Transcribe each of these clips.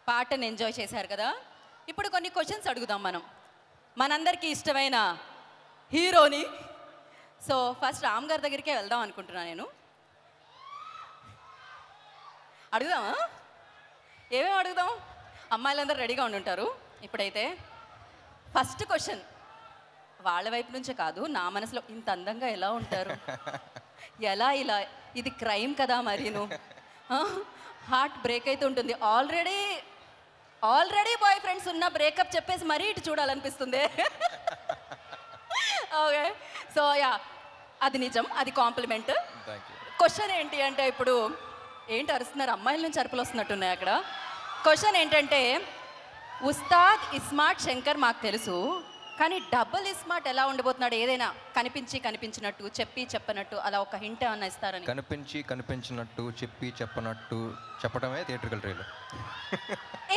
పాటను ఎంజాయ్ చేశారు కదా. ఇప్పుడు కొన్ని క్వశ్చన్స్ అడుగుదాం మనందరికీ ఇష్టమైన హీరోని. సో ఫస్ట్ రామ్ గారి దగ్గరికే వెళ్దాం అనుకుంటున్నాను నేను. అడుగుదామా? ఏమేమి అడుగుదాం? అమ్మాయిలందరూ రెడీగా ఉండుంటారు. ఇప్పుడైతే ఫస్ట్ క్వశ్చన్ వాళ్ళ వైపు నుంచే కాదు, నా మనసులో ఇంత అందంగా ఎలా ఉంటారు, ఎలా ఇలా, ఇది క్రైమ్ కదా మరీను, హార్ట్ బ్రేక్ అయితే ఉంటుంది. ఆల్రెడీ బాయ్ ఫ్రెండ్స్ ఉన్న బ్రేకప్ చెప్పేసి మరీ ఇటు చూడాలనిపిస్తుంది. ఓకే, సో యా, అది నిజం, అది కాంప్లిమెంట్. క్వశ్చన్ ఏంటి అంటే, ఇప్పుడు ఏంటి అరుస్తున్నారు? అమ్మాయిల నుంచి అరుపులు వస్తున్నట్టున్నాయి అక్కడ. క్వశ్చన్ ఏంటంటే, ఉస్తాద్ ఇస్మార్ట్ శంకర్ మాకు తెలుసు, కానీ డబుల్ ఇస్మార్ట్ ఎలా ఉండబోతున్నాడు? ఏదైనా కనిపించినట్టు చెప్పి చెప్పనట్టు అలా ఒక హింట్ ఏమన్నా ఇస్తారని. కనిపించినట్టు చెప్పడమే థియేట్రికల్ ట్రైలర్.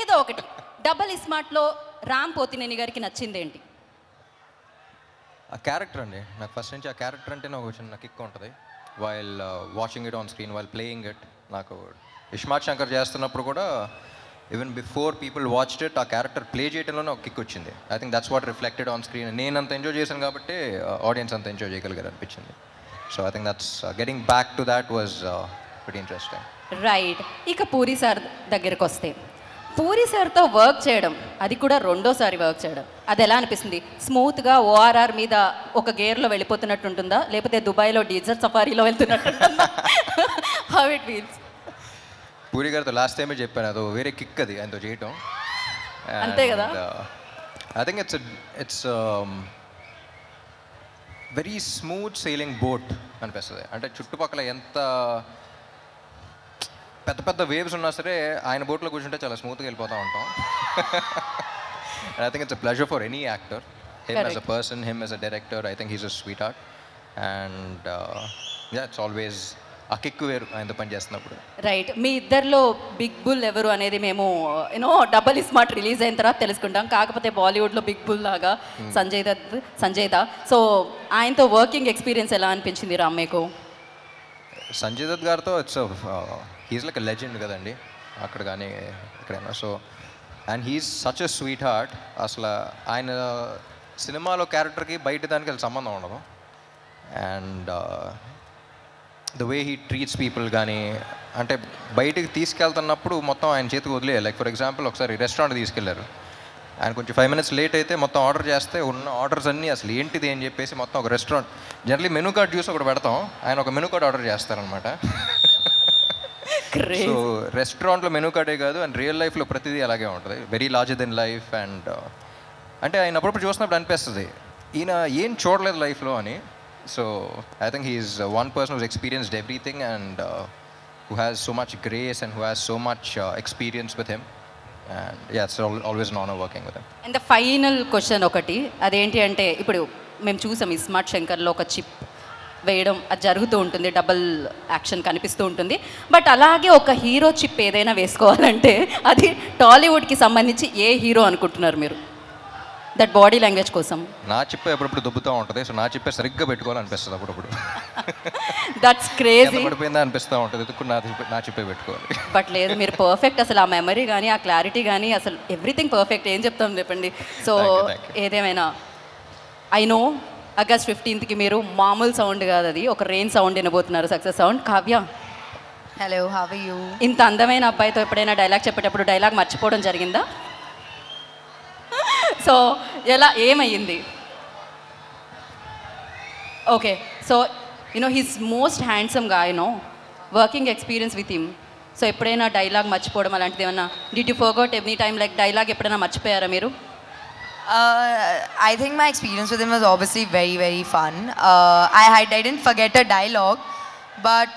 ఏదో ఒకటి. డబుల్ ఇస్మార్ట్లో రామ్ పోతినేని గారికి నచ్చింది ఏంటి? ఆ క్యారెక్టర్ అండి. నాకు ఫస్ట్ నుంచి ఆ క్యారెక్టర్ అంటే నాకు చిన్న కిక్ ఉంటుంది. While watching it on screen, while playing it. నాకు ఇస్మార్ట్ శంకర్ చేస్తున్నప్పుడు కూడా even before people watched it, ఆ క్యారెక్టర్ ప్లే చేయడంలోనే ఒక కిక్ వచ్చింది. I think that's what reflected on screen. నేను అంత ఎంజాయ్ చేశాను కాబట్టి ఆడియన్స్ అంత ఎంజాయ్ చేయగలిగారు అనిపించింది. So I think that's getting back to that was very interesting. Right. ఇక పూరి సార్ దగ్గరకు వస్తే, పూరి సార్తో వర్క్ చేయడం, అది కూడా రెండోసారి వర్క్ చేయడం, అది ఎలా అనిపిస్తుంది? స్మూత్గా ఓఆర్ఆర్ మీద ఒక గేర్లో వెళ్ళిపోతున్నట్టు ఉంటుందా, లేకపోతే దుబాయ్లో డీజర్ సఫారీలో వెళ్తున్నట్టు ఉంటుందా? How it feels? పూరి గారితో లాస్ట్ టైమే చెప్పాను, అది వేరే కిక్ అది ఆయనతో చేయటం. అంతే కదా. I think it's very smooth sailing boat అనిపిస్తుంది. అంటే చుట్టుపక్కల ఎంత పెద్ద పెద్ద వేవ్స్ ఉన్నా సరే ఆయన బోట్లో కూర్చుంటే చాలా స్మూత్గా వెళ్ళిపోతూ ఉంటాం. I think it's a pleasure for any actor, him as a person, him as a director. I think he's a sweet heart and yeah, it's always ఆ కిక్ వేరు ఆయనతో పని చేస్తున్నప్పుడు. రైట్. మీ ఇద్దరిలో బిగ్ బుల్ ఎవరు అనేది మేము డబుల్ ఇస్మార్ట్ రిలీజ్ అయిన తర్వాత తెలుసుకుంటాం. కాకపోతే బాలీవుడ్లో బిగ్ బుల్ లాగా సంజయ్ దా. సో ఆయనతో వర్కింగ్ ఎక్స్పీరియన్స్ ఎలా అనిపించింది రామ్ మీకు? సంజయ్ దత్ గారితో it's he's like a legend కదండి, అక్కడ కానీ ఎక్కడైనా. So and he's such a sweet heart. అసలు ఆయన సినిమాలో క్యారెక్టర్కి బయట దానికి అసలు సంబంధం ఉండదు. And the way he treats people కానీ, అంటే బయటికి తీసుకెళ్తున్నప్పుడు మొత్తం ఆయన చేతికి వదిలేయాలి. లైక్ ఫర్ ఎగ్జాంపుల్ ఒకసారి రెస్టారెంట్ తీసుకెళ్లారు, ఆయన కొంచెం 5 minutes లేట్ అయితే మొత్తం ఆర్డర్ చేస్తే ఉన్న ఆర్డర్స్ అన్నీ అసలు ఏంటిది అని చెప్పేసి మొత్తం ఒక రెస్టారెంట్ జనరల్లీ మెనూ కార్డ్ చూసి ఒకటి పెడతాం, ఆయన ఒక మెనూ కార్డ్ ఆర్డర్ చేస్తారనమాట. సో రెస్టారెంట్లో మెనూ కార్డే కాదు, అండ్ రియల్ లైఫ్లో ప్రతిదీ అలాగే ఉంటుంది, very larger than life. And అంటే ఆయన అప్పుడప్పుడు చూసినప్పుడు అనిపిస్తుంది ఈయన ఏం చూడలేదు లైఫ్లో అని. So I think he is one person who's experienced everything and who has so much grace and who has so much experience with him. And yeah, it's always an honor working with him. And the final question ఒకటి, అదేంటి అంటే, ఇప్పుడు మేము చూసాం ఇస్మార్ట్ శంకర్లో ఒక chip వేయడం అది జరుగుతూ ఉంటుంది, డబుల్ యాక్షన్ కనిపిస్తూ ఉంటుంది. బట్ అలాగే ఒక హీరో చిప్ ఏదైనా వేసుకోవాలంటే అది టాలీవుడ్కి సంబంధించి ఏ హీరో అనుకుంటున్నారు మీరు? దట్ బాడీ లాంగ్వేజ్ కోసం నా చిప్పే ఎప్పుడప్పుడు దుబ్బుతూ ఉంటుంది. సో నా చిప్పే సరిగ్గా పెట్టుకోవాలనిపిస్తుంది అప్పుడప్పుడు. That's crazy. పడిపోయిందా అనిపిస్తూ ఉంటుంది, నా చిప్పే పెట్టుకోవాలి. బట్ లేదు, మీరు పర్ఫెక్ట్. అసలు ఆ మెమరీ కానీ ఆ క్లారిటీ కానీ అసలు ఎవ్రీథింగ్ పర్ఫెక్ట్. ఏం చెప్తాం చెప్పండి. సో ఏదేమైనా ఐ నో August 15th మీరు మామూలు సౌండ్ కాదు, అది ఒక రెయిన్ సౌండ్ వినబోతున్నారు, success sound. Kavya, hello, how are you? ఇంత అందమైన అబ్బాయితో ఎప్పుడైనా డైలాగ్ చెప్పేటప్పుడు డైలాగ్ మర్చిపోవడం జరిగిందా? సో ఏమయ్యింది? Okay, so he's most handsome గా, working experience with him. So ఎప్పుడైనా డైలాగ్ మర్చిపోవడం అలాంటిది ఏమన్నా, did you forgot any time like dialogue ఎప్పుడైనా మర్చిపోయారా మీరు? I think my experience with him was obviously very, very fun. I didn't forget a dialogue, but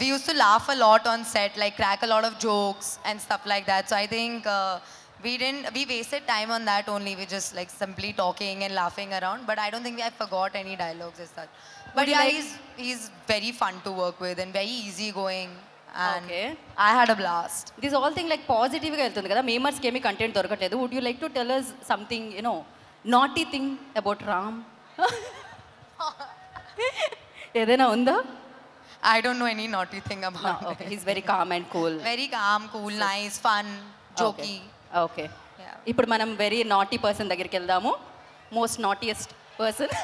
we used to laugh a lot on set, like crack a lot of jokes and stuff like that. So I think we wasted time on that only. We just like simply talking and laughing around, but I don't think I forgot any dialogues as such. But yeah, he's very fun to work with and very easygoing. And okay, I had a blast. This whole thing like positive ga veltundi kada, memers ki emi content dorukatledu. Would you like to tell us something, naughty thing about Ram? ఏదైనా ఉందా? I don't know any naughty thing about okay him. He's very calm and cool. Very calm, cool, nice, fun, jokey. Okay Yeah. ఇప్పుడు మనం very naughty person దగ్గరికి వెళ్దాము. Most naughtiest person.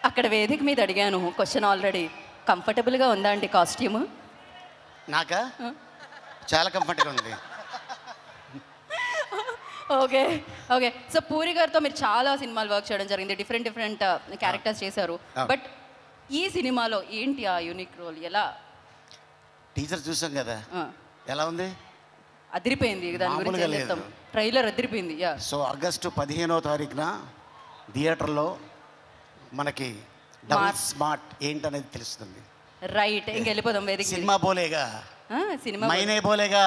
అక్కడ వేదిక మీద అడిగాను క్వశ్చన్ ఆల్రెడీ. కంఫర్టబుల్గా ఉందా అండి కాస్ట్యూమ్? నాకా చాలా కంఫర్ట్గా ఉంది. Okay okay. సో పూరి గారితో మీరు చాలా సినిమాలు వర్క్ చేయడం జరిగింది, డిఫరెంట్ క్యారెక్టర్స్ చేశారు. బట్ ఈ సినిమాలో ఏంటి ఆ యూనిక్ రోల్? ఎలా? టీచర్ చూసాం కదా, ఎలా ఉంది? అదిరిపోయింది. దాని గురించి మామూలుగా ఏం లేదు. చెప్తాం? ట్రైలర్ అదిరిపోయింది. యా. సో ఆగస్టు 15వ తారీఖున థియేటర్లో మనకి డబుల్ స్మార్ట్ ఏంటనేది తెలుస్తుంది. రైట్, ఇంక వెళ్ళిపోదాం వేదిక. సినిమా బోలేగా, సినిమా మైనే బోలేగా,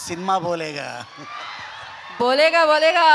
సినిమా బోలేగా. బోలేగా బోలేగా